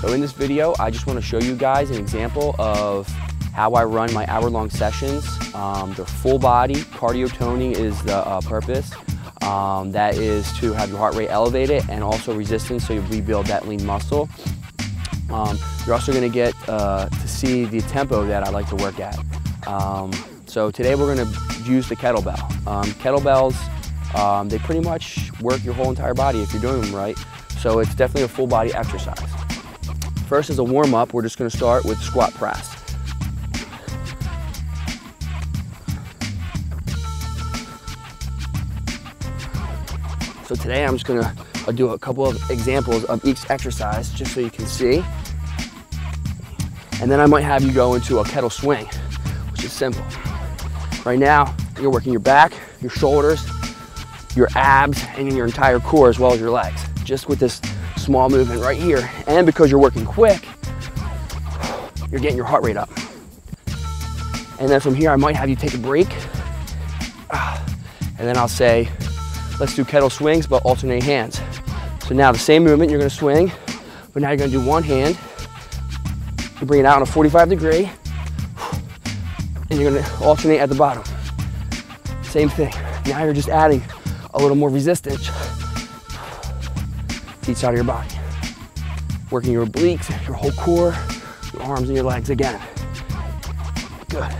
So in this video, I just want to show you guys an example of how I run my hour-long sessions. They're full body, cardio toning is the purpose. That is to have your heart rate elevated and also resistance so you rebuild that lean muscle. You're also going to get to see the tempo that I like to work at. So today we're going to use the kettlebell. Kettlebells, they pretty much work your whole entire body if you're doing them right. So it's definitely a full body exercise. First, as a warm-up, we're just going to start with squat press. So today I'm just going to do a couple of examples of each exercise just so you can see. And then I might have you go into a kettle swing, which is simple. Right now, you're working your back, your shoulders, your abs, and your entire core as well as your legs, just with this small movement right here. And because you're working quick, you're getting your heart rate up. And then from here, I might have you take a break. And then I'll say, let's do kettle swings, but alternate hands. So now the same movement, you're gonna swing, but now you're gonna do one hand. You bring it out on a 45 degree, and you're gonna alternate at the bottom. Same thing. Now you're just adding a little more resistance to each side of your body. Working your obliques, your whole core, your arms and your legs again. Good.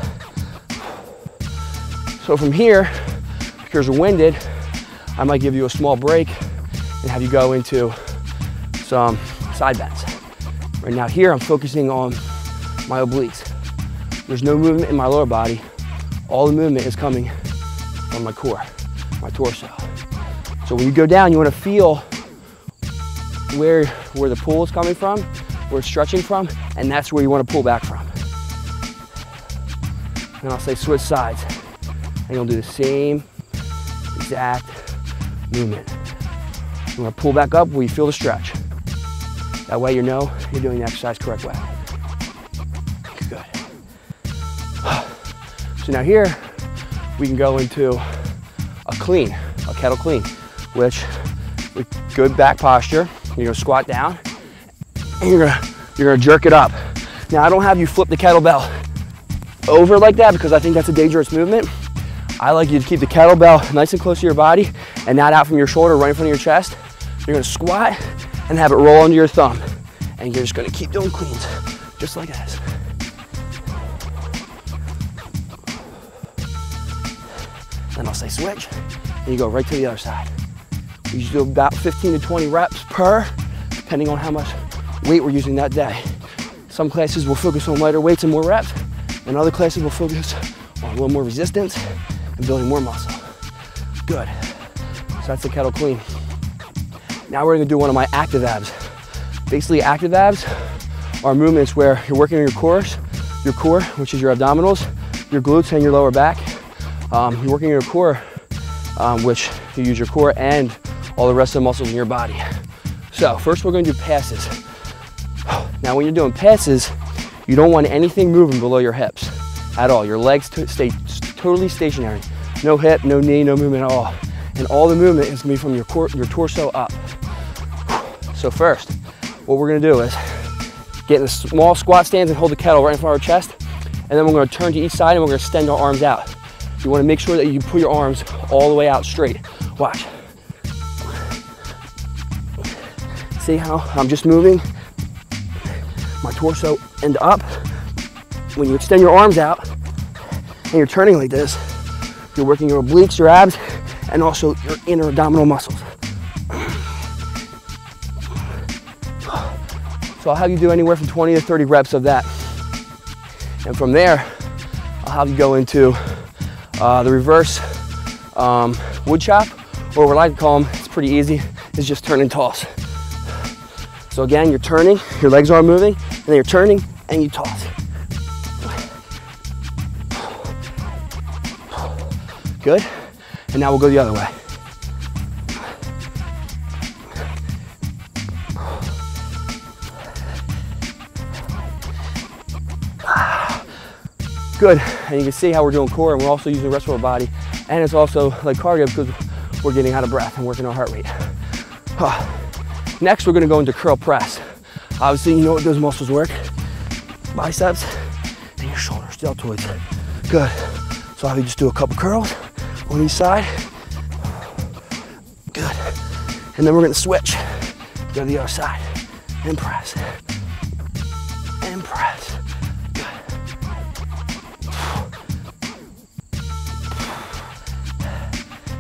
So from here, because you're winded, I might give you a small break and have you go into some side bends. Right now here, I'm focusing on my obliques. There's no movement in my lower body. All the movement is coming from my core, my torso. So when you go down, you want to feel where the pull is coming from, where it's stretching from, and that's where you want to pull back from. And I'll say switch sides. And you'll do the same exact movement. You want to pull back up where you feel the stretch. That way you know you're doing the exercise correct way. Good. So now here, we can go into a clean, a kettle clean, which with good back posture, you're gonna squat down and you're gonna jerk it up. Now I don't have you flip the kettlebell over like that because I think that's a dangerous movement. I like you to keep the kettlebell nice and close to your body and not out from your shoulder, right in front of your chest. You're gonna squat and have it roll under your thumb. And you're just gonna keep doing cleans, just like this. Then I'll say switch, and you go right to the other side. We usually do about 15 to 20 reps per, depending on how much weight we're using that day. Some classes will focus on lighter weights and more reps, and other classes will focus on a little more resistance and building more muscle. Good. So that's the kettle clean. Now we're gonna do one of my active abs. Basically, active abs are movements where you're working on your core, which is your abdominals, your glutes, and your lower back. You're working your core, which you use your core and all the rest of the muscles in your body. So first we're gonna do passes. Now when you're doing passes, you don't want anything moving below your hips at all. Your legs stay totally stationary. No hip, no knee, no movement at all. And all the movement is gonna be from your core, your torso up. So first, what we're gonna do is get in a small squat stance and hold the kettle right in front of our chest. And then we're gonna turn to each side and we're gonna extend our arms out. You wanna make sure that you put your arms all the way out straight. Watch. See how I'm just moving my torso end up. When you extend your arms out and you're turning like this, you're working your obliques, your abs, and also your inner abdominal muscles. So I'll have you do anywhere from 20 to 30 reps of that. And from there, I'll have you go into the reverse wood chop, or what I call them, it's pretty easy, is just turn and toss. So again, you're turning, your legs are moving, and then you're turning and you toss. Good. And now we'll go the other way. Good, and you can see how we're doing core and we're also using the rest of our body. And it's also like cardio because we're getting out of breath and working our heart rate. Next, we're gonna go into curl press. Obviously, you know what those muscles work. Biceps and your shoulders, deltoids. Good. So I'll just do a couple curls on each side. Good. And then we're gonna switch. Go to the other side. And press. And press. Good.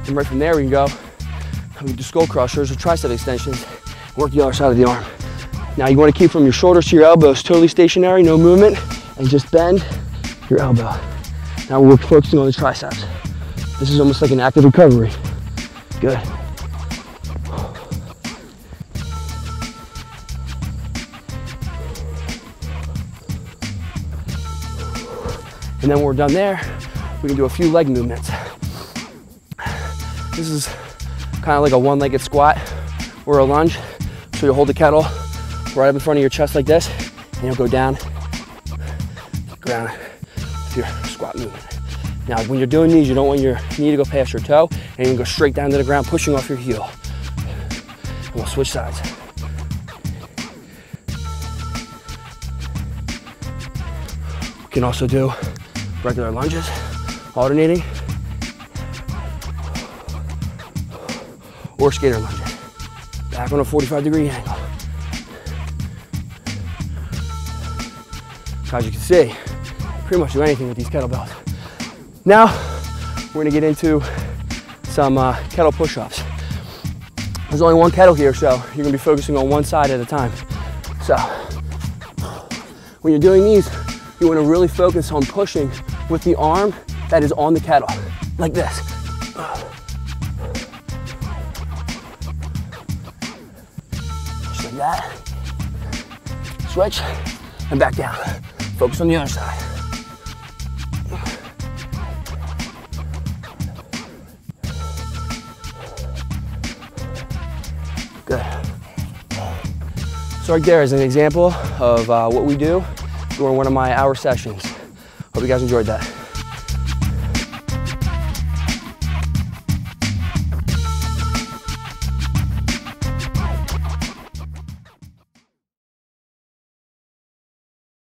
And right from there we can go. We can do skull crushers or tricep extensions. Work the other side of the arm. Now you want to keep from your shoulders to your elbows totally stationary, no movement, and just bend your elbow. Now we're focusing on the triceps. This is almost like an active recovery. Good. And then when we're done there, we can do a few leg movements. This is kind of like a one-legged squat or a lunge. So you'll hold the kettle right up in front of your chest like this, and you'll go down to the ground with your squat movement. Now, when you're doing these, you don't want your knee to go past your toe, and you can go straight down to the ground, pushing off your heel. And we'll switch sides. We can also do regular lunges, alternating, or skater lunges. Back on a 45-degree angle. As you can see, pretty much do anything with these kettlebells. Now, we're gonna get into some kettle push-ups. There's only one kettle here, so you're gonna be focusing on one side at a time. So, when you're doing these, you wanna really focus on pushing with the arm that is on the kettle, like this. Just like that. Switch, and back down. Focus on the other side. Good. So right there is an example of what we do during one of my hour sessions. Hope you guys enjoyed that.